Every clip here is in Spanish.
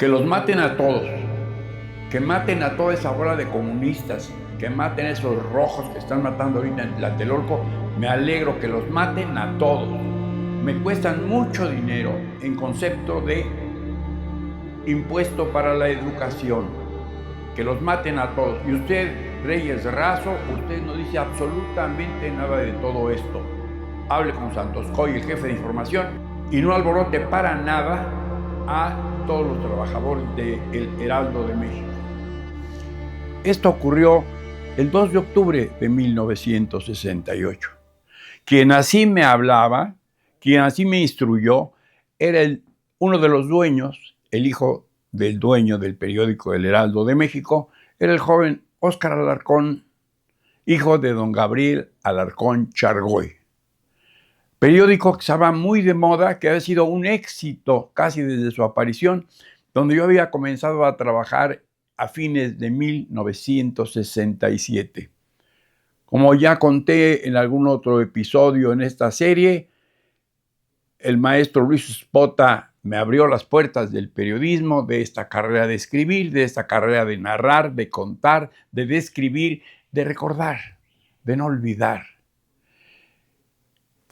Que los maten a todos, que maten a toda esa bola de comunistas, que maten a esos rojos que están matando ahorita en Tlatelolco. Me alegro que los maten a todos. Me cuestan mucho dinero en concepto de impuesto para la educación. Que los maten a todos. Y usted, Reyes Razo, usted no dice absolutamente nada de todo esto. Hable con Santos Coy, el jefe de información, y no alborote para nada a todos los trabajadores del Heraldo de México. Esto ocurrió el 2 de octubre de 1968. Quien así me hablaba, quien así me instruyó, era uno de los dueños, el hijo del dueño del periódico El Heraldo de México, era el joven Óscar Alarcón, hijo de don Gabriel Alarcón Chargoy. Periódico que estaba muy de moda, que había sido un éxito casi desde su aparición, donde yo había comenzado a trabajar a fines de 1967. Como ya conté en algún otro episodio en esta serie, el maestro Luis Espota me abrió las puertas del periodismo, de esta carrera de escribir, de esta carrera de narrar, de contar, de describir, de recordar, de no olvidar.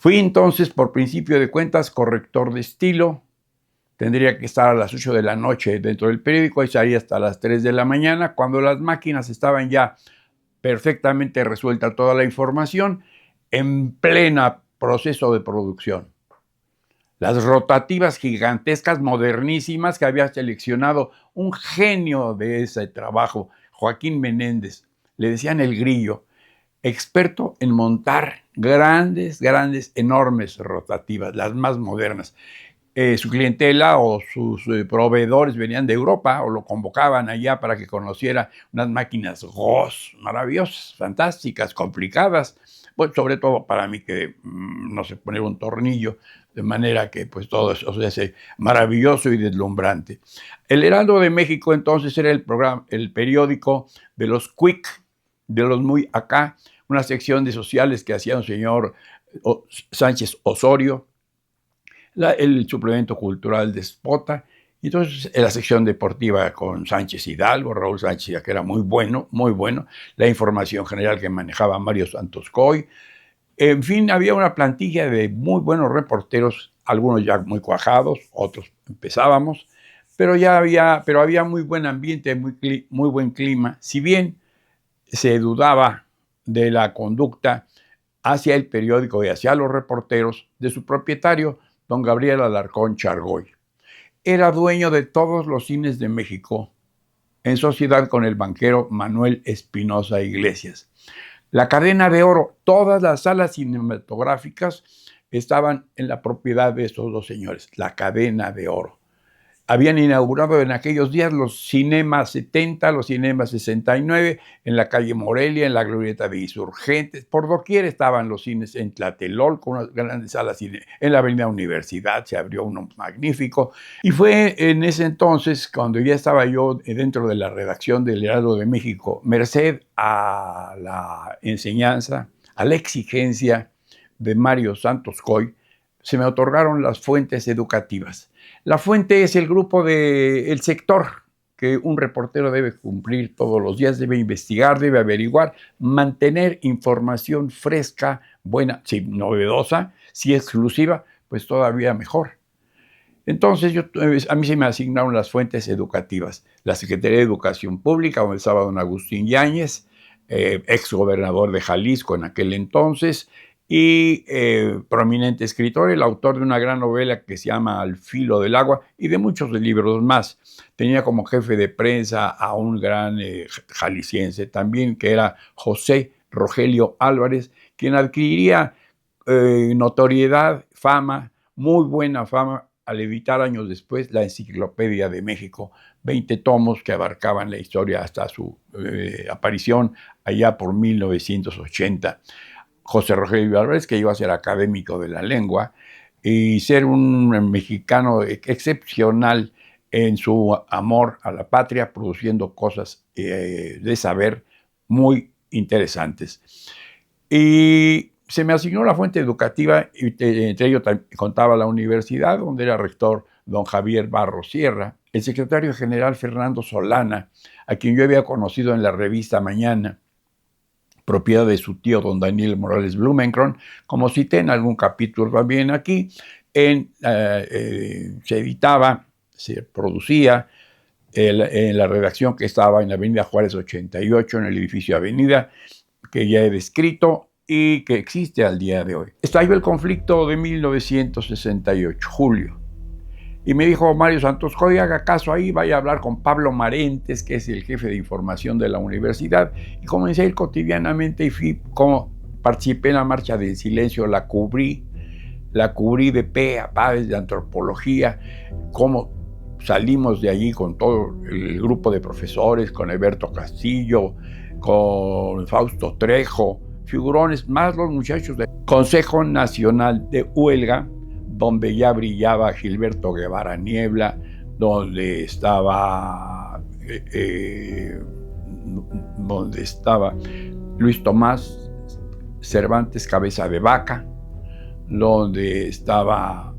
Fui entonces, por principio de cuentas, corrector de estilo. Tendría que estar a las 8 de la noche dentro del periódico y salía hasta las 3 de la mañana, cuando las máquinas estaban ya perfectamente resuelta toda la información, en plena proceso de producción. Las rotativas gigantescas, modernísimas, que había seleccionado un genio de ese trabajo, Joaquín Menéndez, le decían el Grillo, experto en montar grandes, enormes rotativas, las más modernas. Su clientela o sus proveedores venían de Europa o lo convocaban allá para que conociera unas máquinas GOS maravillosas, fantásticas, complicadas, pues sobre todo para mí que no sé poner un tornillo, de manera que pues todo eso se hace maravilloso y deslumbrante. El Heraldo de México entonces era el periódico de los quick, de los muy acá, una sección de sociales que hacía un señor Sánchez Osorio, el suplemento cultural de Espota, y entonces la sección deportiva con Sánchez Hidalgo, Raúl Sánchez, que era muy bueno, la información general que manejaba Mario Santos Coy. En fin, había una plantilla de muy buenos reporteros, algunos ya muy cuajados, otros empezábamos, pero había muy buen ambiente, muy buen clima. Si bien se dudaba de la conducta hacia el periódico y hacia los reporteros de su propietario, don Gabriel Alarcón Chargoy. Era dueño de todos los cines de México, en sociedad con el banquero Manuel Espinosa Iglesias. La cadena de oro, todas las salas cinematográficas estaban en la propiedad de estos dos señores, la cadena de oro. Habían inaugurado en aquellos días los Cinemas 70, los Cinemas 69, en la calle Morelia, en la glorieta de Insurgentes. Por doquier estaban los cines en Tlatelolco, unas grandes salas. En la avenida Universidad se abrió uno magnífico. Y fue en ese entonces, cuando ya estaba yo dentro de la redacción del Heraldo de México, merced a la enseñanza, a la exigencia de Mario Santos Coy, se me otorgaron las fuentes educativas. La fuente es el grupo el sector que un reportero debe cumplir todos los días, debe investigar, debe averiguar, mantener información fresca, buena, si novedosa, si exclusiva, pues todavía mejor. Entonces a mí se me asignaron las fuentes educativas. La Secretaría de Educación Pública, donde estaba don Agustín Yáñez, ex gobernador de Jalisco en aquel entonces, y prominente escritor, el autor de una gran novela que se llama Al filo del agua y de muchos libros más. Tenía como jefe de prensa a un gran jalisciense también, que era José Rogelio Álvarez, quien adquiriría notoriedad, fama, muy buena fama, al editar años después la Enciclopedia de México, 20 tomos que abarcaban la historia hasta su aparición allá por 1980. José Rogelio Álvarez, que iba a ser académico de la lengua y ser un mexicano excepcional en su amor a la patria, produciendo cosas de saber muy interesantes. Y se me asignó la fuente educativa, y entre ellos contaba la universidad, donde era rector don Javier Barros Sierra, el secretario general Fernando Solana, a quien yo había conocido en la revista Mañana, propiedad de su tío don Daniel Morales Blumenkron, como cité en algún capítulo también aquí, se editaba, se producía en la redacción que estaba en la Avenida Juárez 88, en el edificio Avenida, que ya he descrito y que existe al día de hoy. Estalló el conflicto de 1968, julio. Y me dijo Mario Santos Coy, haga caso ahí, vaya a hablar con Pablo Marentes, que es el jefe de información de la universidad. Y comencé a ir cotidianamente y participé en la Marcha del Silencio, la cubrí de pe a pa de antropología, cómo salimos de allí con todo el grupo de profesores, con Alberto Castillo, con Fausto Trejo, figurones, más los muchachos del Consejo Nacional de Huelga, donde ya brillaba Gilberto Guevara Niebla, donde estaba Luis Tomás Cervantes Cabeza de Vaca, donde estaba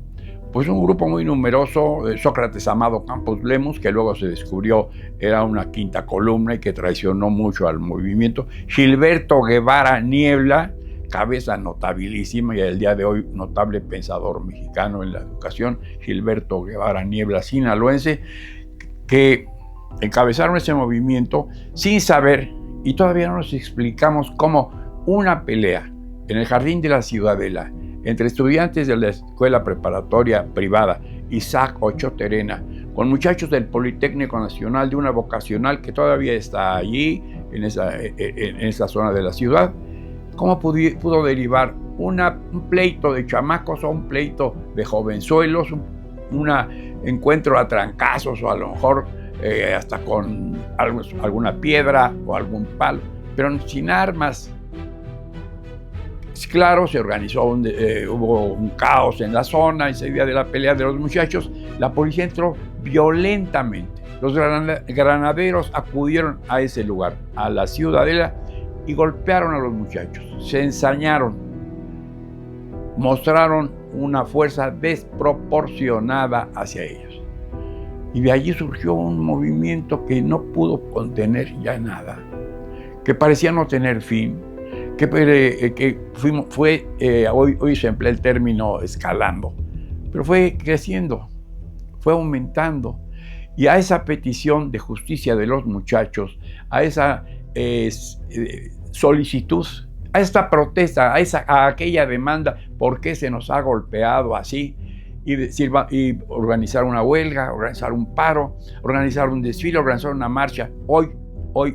pues un grupo muy numeroso, Sócrates Amado Campos Lemus, que luego se descubrió era una quinta columna y que traicionó mucho al movimiento, Gilberto Guevara Niebla, cabeza notabilísima y al día de hoy notable pensador mexicano en la educación, Gilberto Guevara Niebla, sinaloense, que encabezaron ese movimiento sin saber, y todavía no nos explicamos cómo una pelea en el Jardín de la Ciudadela entre estudiantes de la escuela preparatoria privada Isaac Ochoa Terena con muchachos del Politécnico Nacional de una vocacional que todavía está allí, en esa zona de la ciudad, cómo pudo derivar un pleito de chamacos o un pleito de jovenzuelos, un encuentro a trancazos o a lo mejor hasta con alguna piedra o algún palo, pero sin armas. Claro, se organizó, hubo un caos en la zona ese día de la pelea de los muchachos. La policía entró violentamente. Los granaderos acudieron a ese lugar, a la Ciudadela, y golpearon a los muchachos. Se ensañaron, mostraron una fuerza desproporcionada hacia ellos. Y de allí surgió un movimiento que no pudo contener ya nada, que parecía no tener fin, hoy se emplea el término escalando, pero fue creciendo, fue aumentando. Y a esa petición de justicia de los muchachos, a esa solicitud, a esta protesta, a aquella demanda, ¿por qué se nos ha golpeado así? Y organizar una huelga, organizar un paro, organizar un desfile, organizar una marcha. Hoy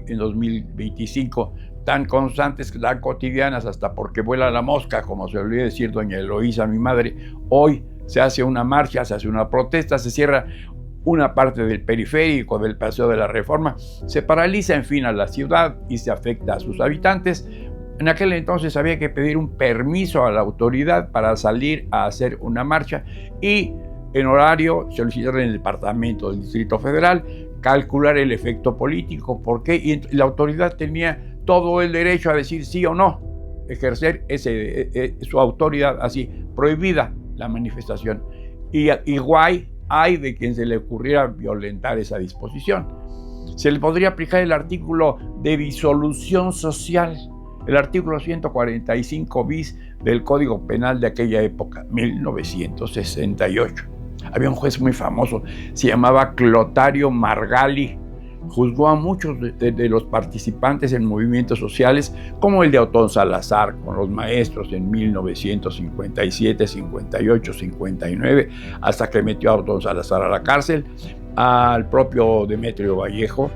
en 2025, tan constantes, tan cotidianas, hasta porque vuela la mosca, como se olvidó decir doña Eloísa, mi madre. Hoy se hace una marcha, se hace una protesta, se cierra una parte del periférico, del Paseo de la Reforma, se paraliza, en fin, a la ciudad y se afecta a sus habitantes. En aquel entonces había que pedir un permiso a la autoridad para salir a hacer una marcha y en horario solicitar en el departamento del Distrito Federal, calcular el efecto político, porque y la autoridad tenía todo el derecho a decir sí o no, ejercer su autoridad así, prohibida la manifestación. Y igual hay de quien se le ocurriera violentar esa disposición. Se le podría aplicar el artículo de disolución social, el artículo 145 bis del Código Penal de aquella época, 1968. Había un juez muy famoso, se llamaba Clotario Margali, juzgó a muchos de los participantes en movimientos sociales, como el de Otón Salazar con los maestros en 1957, 58, 59, hasta que metió a Otón Salazar a la cárcel, al propio Demetrio Vallejo,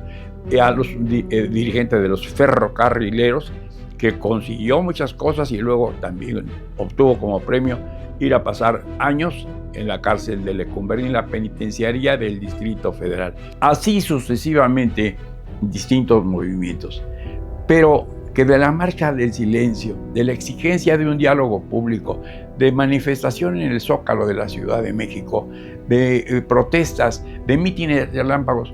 a los dirigentes de los ferrocarrileros, que consiguió muchas cosas y luego también obtuvo como premio ir a pasar años en la cárcel de Lecumberri, en la penitenciaría del Distrito Federal. Así sucesivamente, distintos movimientos. Pero que de la marcha del silencio, de la exigencia de un diálogo público, de manifestación en el Zócalo de la Ciudad de México, de protestas, de mítines de relámpagos,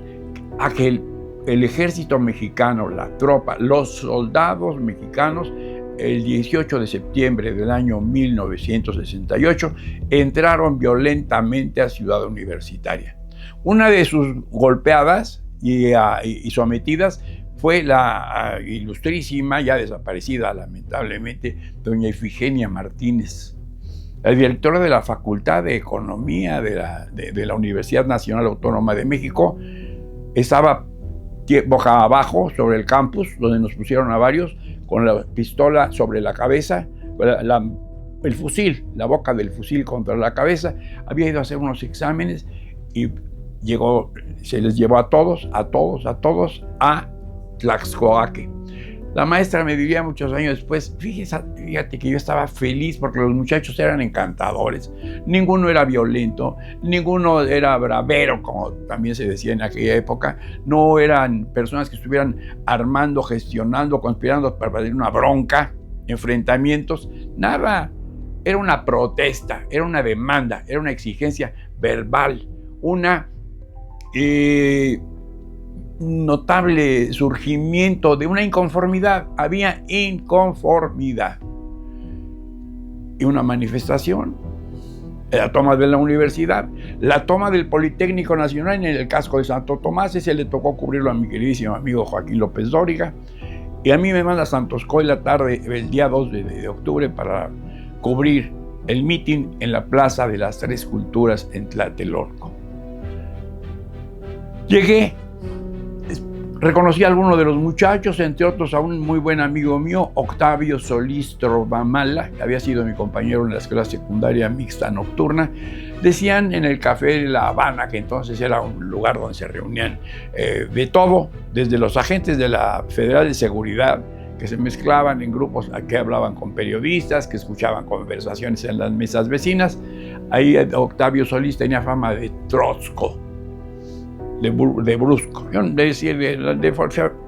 a que el ejército mexicano, la tropa, los soldados mexicanos, el 18 de septiembre del año 1968, entraron violentamente a Ciudad Universitaria. Una de sus golpeadas y sometidas fue la ilustrísima, ya desaparecida lamentablemente, doña Ifigenia Martínez, la directora de la Facultad de Economía de la Universidad Nacional Autónoma de México. Estaba boca abajo sobre el campus, donde nos pusieron a varios, con la pistola sobre la cabeza, el fusil, la boca del fusil contra la cabeza. Había ido a hacer unos exámenes y se les llevó a todos a Tlaxcoaque. La maestra me diría muchos años después, fíjate que yo estaba feliz porque los muchachos eran encantadores, ninguno era violento, ninguno era bravero, como también se decía en aquella época, no eran personas que estuvieran armando, gestionando, conspirando para hacer una bronca, enfrentamientos, nada. Era una protesta, era una demanda, era una exigencia verbal, una notable surgimiento de una inconformidad. Había inconformidad. Y una manifestación, la toma de la universidad, la toma del Politécnico Nacional en el casco de Santo Tomás. Ese le tocó cubrirlo a mi queridísimo amigo Joaquín López Dóriga. Y a mí me manda Santoscoy la tarde, el día 2 de octubre, para cubrir el mitin en la Plaza de las Tres Culturas en Tlatelolco. Llegué, reconocí a algunos de los muchachos, entre otros a un muy buen amigo mío, Octavio Solís Trovamala, que había sido mi compañero en la escuela secundaria mixta nocturna. Decían en el Café de La Habana, que entonces era un lugar donde se reunían de todo, desde los agentes de la Federal de Seguridad, que se mezclaban en grupos que hablaban con periodistas, que escuchaban conversaciones en las mesas vecinas. Ahí Octavio Solís tenía fama de trotsko, de brusco,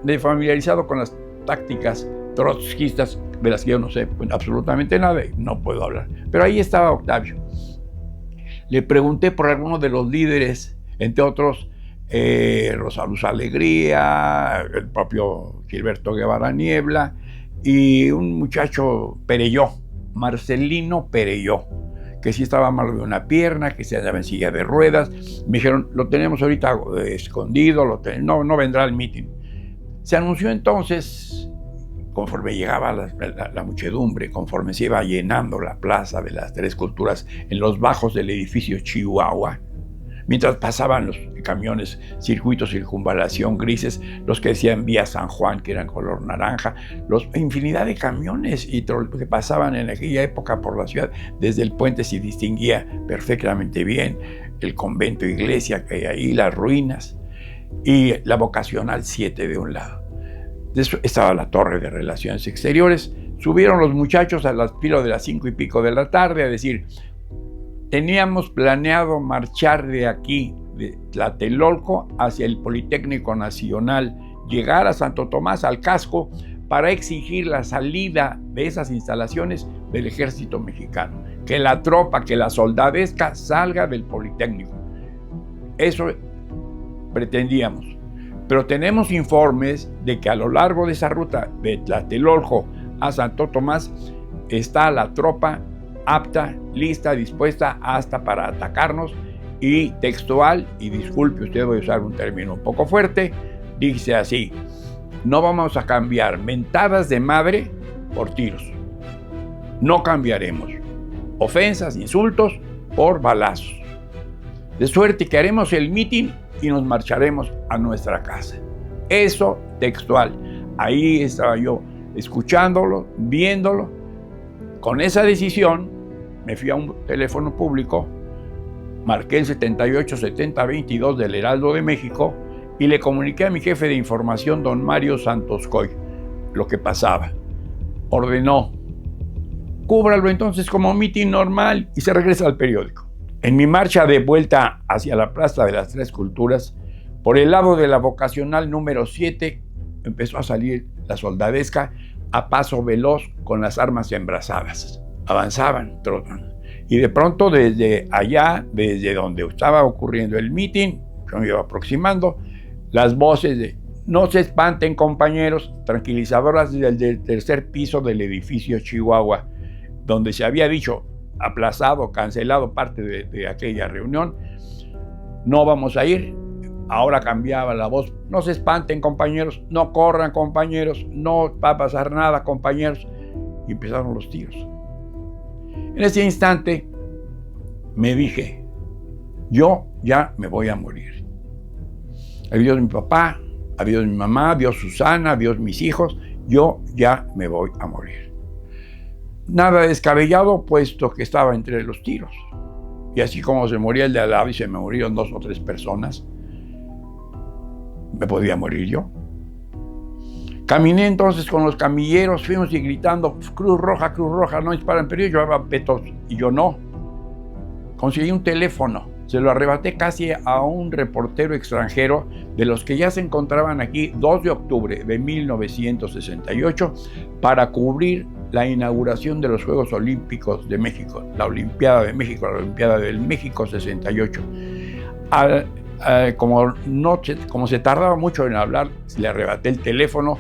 de familiarizado con las tácticas trotskistas, de las que yo no sé absolutamente nada y no puedo hablar. Pero ahí estaba Octavio. Le pregunté por algunos de los líderes, entre otros Rosa Luz Alegría, el propio Gilberto Guevara Niebla y un muchacho Perelló, Marcelino Perelló, que sí estaba malo de una pierna, que se andaba en silla de ruedas. Me dijeron, lo tenemos ahorita escondido, no vendrá al mitin. Se anunció entonces, conforme llegaba la muchedumbre, conforme se iba llenando la Plaza de las Tres Culturas en los bajos del edificio Chihuahua, mientras pasaban los camiones circuitos circunvalación grises, los que decían Vía San Juan, que eran color naranja, infinidad de camiones que pasaban en aquella época por la ciudad. Desde el puente se distinguía perfectamente bien el convento iglesia que hay ahí, las ruinas, y la Vocacional 7 de un lado. Estaba la Torre de Relaciones Exteriores. Subieron los muchachos a las pilas de las 5 y pico de la tarde a decir: teníamos planeado marchar de aquí, de Tlatelolco, hacia el Politécnico Nacional, llegar a Santo Tomás, al casco, para exigir la salida de esas instalaciones del ejército mexicano, que la tropa, que la soldadesca salga del Politécnico. Eso pretendíamos. Pero tenemos informes de que a lo largo de esa ruta de Tlatelolco a Santo Tomás está la tropa apta, lista, dispuesta hasta para atacarnos, y textual, y disculpe usted, voy a usar un término un poco fuerte, dice así: no vamos a cambiar mentadas de madre por tiros, no cambiaremos ofensas, insultos por balazos, de suerte que haremos el mitin y nos marcharemos a nuestra casa. Eso textual. Ahí estaba yo escuchándolo, viéndolo. Con esa decisión me fui a un teléfono público, marqué el 787022 del Heraldo de México y le comuniqué a mi jefe de información, don Mario Santoscoy, lo que pasaba. Ordenó: cúbralo entonces como mitin normal y se regresa al periódico. En mi marcha de vuelta hacia la Plaza de las Tres Culturas, por el lado de la Vocacional número 7, empezó a salir la soldadesca a paso veloz con las armas embrazadas. Avanzaban, trotaban. Y de pronto desde allá, desde donde estaba ocurriendo el mitin, yo me iba aproximando, las voces de: no se espanten, compañeros, tranquilizadoras desde el tercer piso del edificio Chihuahua, donde se había dicho aplazado, cancelado parte de aquella reunión. no vamos a ir. Ahora cambiaba la voz, no se espanten compañeros, no corran compañeros, no va a pasar nada compañeros. Y empezaron los tiros. En ese instante me dije, yo ya me voy a morir. Adiós mi papá, adiós mi mamá, adiós Susana, adiós mis hijos, yo ya me voy a morir. Nada descabellado, puesto que estaba entre los tiros. Y así como se moría el de al lado y se me murieron 2 o 3 personas, me podía morir yo. Caminé entonces con los camilleros, fuimos y gritando, Cruz Roja, no disparan, pero yo llevaba petos y yo no. Conseguí un teléfono, se lo arrebaté casi a un reportero extranjero de los que ya se encontraban aquí 2 de octubre de 1968 para cubrir la inauguración de los Juegos Olímpicos de México, la Olimpiada de México, la Olimpiada del México 68. Como se tardaba mucho en hablar, le arrebaté el teléfono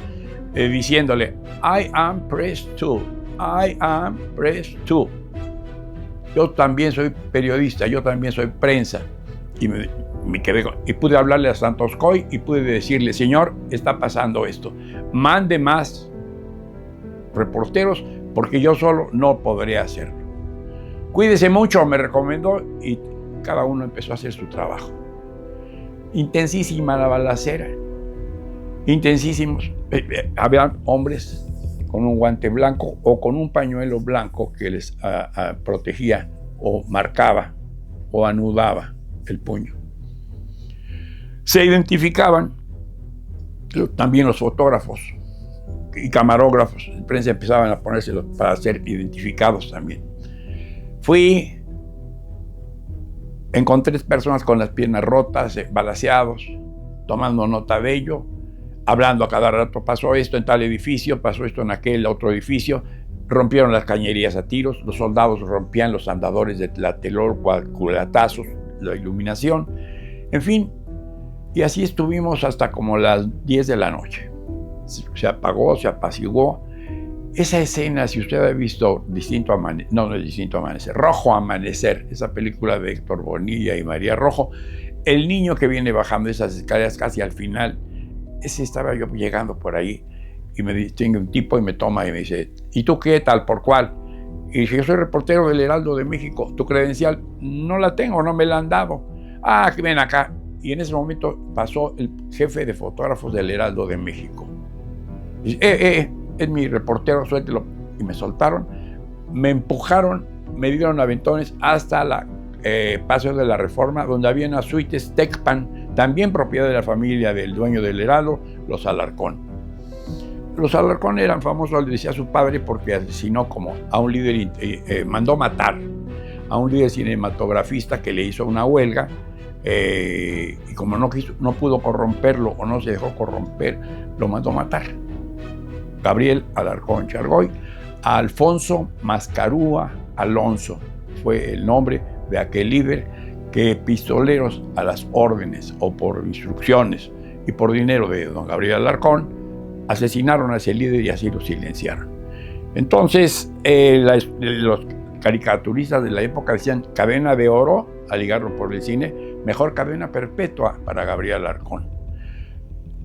diciéndole, I am press 2, I am press 2. Yo también soy periodista, yo también soy prensa. Y me quedé y pude hablarle a Santoscoy y pude decirle, señor, está pasando esto. Mande más reporteros porque yo solo no podré hacerlo. Cuídese mucho, me recomendó, y cada uno empezó a hacer su trabajo. Intensísima la balacera, intensísimos. Había hombres con un guante blanco o con un pañuelo blanco que les protegía o marcaba o anudaba el puño. Se identificaban también los fotógrafos y camarógrafos. La prensa empezaban a ponérselos para ser identificados también. Encontré personas con las piernas rotas, balaceados, tomando nota de ello, hablando a cada rato, pasó esto en tal edificio, pasó esto en aquel otro edificio, rompieron las cañerías a tiros, los soldados rompían los andadores de Tlatelolco a culatazos, la iluminación, en fin, y así estuvimos hasta como las 10 de la noche. Se apagó, se apaciguó. Esa escena, si usted ha visto Rojo Amanecer, esa película de Héctor Bonilla y María Rojo, el niño que viene bajando esas escaleras casi al final, ese estaba yo llegando por ahí y me distingue un tipo y me toma y me dice, ¿y tú qué tal, por cuál? Y dije, yo soy reportero del Heraldo de México, ¿tu credencial? No la tengo, no me la han dado. Ah, que ven acá. Y en ese momento pasó el jefe de fotógrafos del Heraldo de México. Y dice, es mi reportero, suéltelo. Y me soltaron, me empujaron, me dieron aventones hasta la Paseo de la Reforma, donde había unas suites Tecpan, también propiedad de la familia del dueño del Heraldo, los Alarcón. Los Alarcón eran famosos, le decía a su padre, porque asesinó como a un líder, mandó matar a un líder cinematografista que le hizo una huelga, y como no pudo corromperlo o no se dejó corromper, lo mandó matar. Gabriel Alarcón Chargoy, Alfonso Mascarúa Alonso fue el nombre de aquel líder que pistoleros a las órdenes o por instrucciones y por dinero de don Gabriel Alarcón asesinaron a ese líder y así lo silenciaron. Entonces los caricaturistas de la época decían cadena de oro, al ligarlo por el cine, mejor cadena perpetua para Gabriel Alarcón.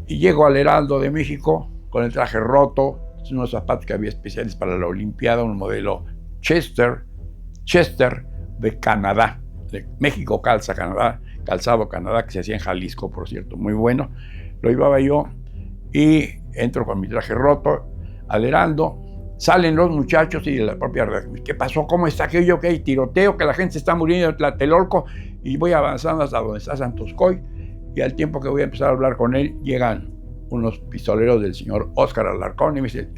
Y llego al Heraldo de México con el traje roto, unos zapatos que había especiales para la Olimpiada, un modelo Chester de Canadá, de México calzado Canadá, que se hacía en Jalisco, por cierto, muy bueno. Lo llevaba yo y entro con mi traje roto al Heraldo. Salen los muchachos y de la propia redacción. ¿Qué pasó? ¿Cómo está aquello? ¿Qué hay tiroteo? Que la gente se está muriendo en Tlatelolco. Y voy avanzando hasta donde está Santoscoy. Y al tiempo que voy a empezar a hablar con él, llegan unos pistoleros del señor Óscar Alarcón y me dice,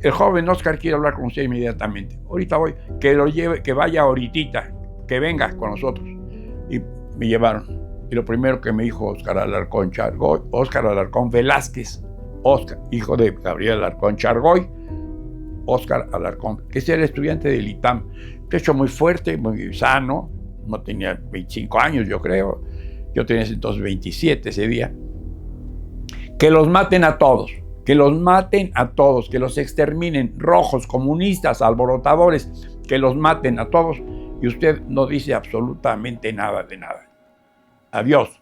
el joven Óscar quiere hablar con usted inmediatamente. Ahorita voy, que lo lleve, que vaya ahoritita, que venga con nosotros. Y me llevaron. Y lo primero que me dijo Óscar Alarcón Chargoy, Óscar Alarcón Velázquez, Óscar, hijo de Gabriel Alarcón Chargoy, Óscar Alarcón, que era estudiante del ITAM, de hecho muy fuerte, muy sano, no tenía 25 años yo creo, yo tenía entonces 27 ese día. Que los maten a todos, que los exterminen, rojos, comunistas, alborotadores, que los maten a todos, y usted no dice absolutamente nada de nada. Adiós.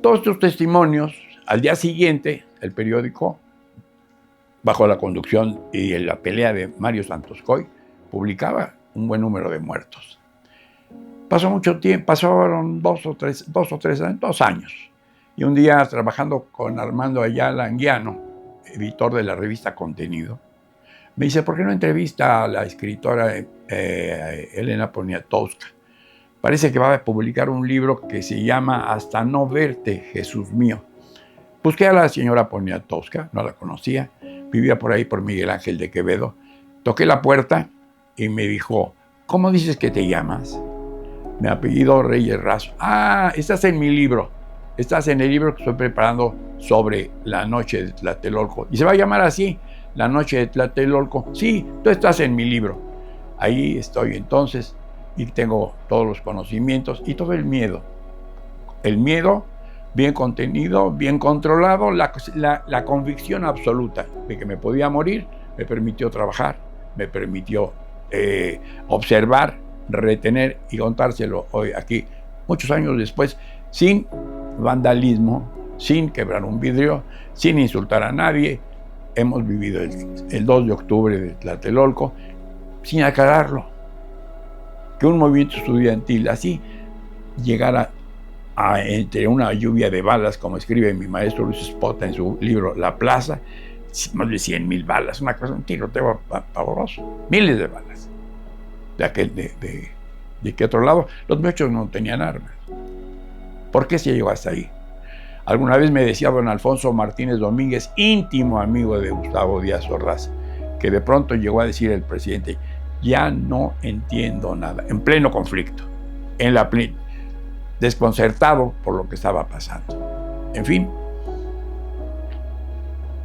Todos estos testimonios, al día siguiente, el periódico, bajo la conducción y la pelea de Mario Santos Coy, publicaba un buen número de muertos. Pasó mucho tiempo, pasaron 2 años. Y un día, trabajando con Armando Ayala Anguiano, editor de la revista Contenido, me dice, ¿por qué no entrevista a la escritora Elena Poniatowska? Parece que va a publicar un libro que se llama Hasta no verte, Jesús mío. Busqué a la señora Poniatowska, no la conocía, vivía por ahí por Miguel Ángel de Quevedo. Toqué la puerta y me dijo, ¿cómo dices que te llamas? Mi apellido Reyes Razo. Ah, estás en mi libro. Estás en el libro que estoy preparando sobre la noche de Tlatelolco. Y se va a llamar así, La noche de Tlatelolco. Sí, tú estás en mi libro. Ahí estoy entonces y tengo todos los conocimientos y todo el miedo. El miedo bien contenido, bien controlado, la convicción absoluta de que me podía morir me permitió trabajar, me permitió observar, retener y contárselo hoy aquí, muchos años después, sin vandalismo, sin quebrar un vidrio, sin insultar a nadie. Hemos vivido el 2 de octubre de Tlatelolco sin aclararlo. Que un movimiento estudiantil así llegara entre una lluvia de balas, como escribe mi maestro Luis Espota en su libro La Plaza, más de 100,000 balas, una cosa, un tiroteo pavoroso, miles de balas. De que otro lado, los muchachos no tenían armas. ¿Por qué se llegó hasta ahí? Alguna vez me decía don Alfonso Martínez Domínguez, íntimo amigo de Gustavo Díaz Ordaz, que de pronto llegó a decir el presidente, ya no entiendo nada, en pleno conflicto, desconcertado por lo que estaba pasando. En fin,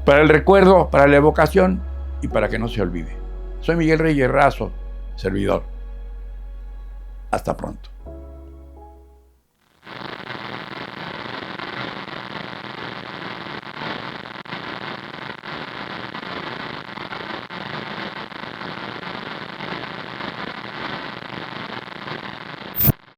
para el recuerdo, para la evocación y para que no se olvide. Soy Miguel Reyes Razo, servidor. Hasta pronto.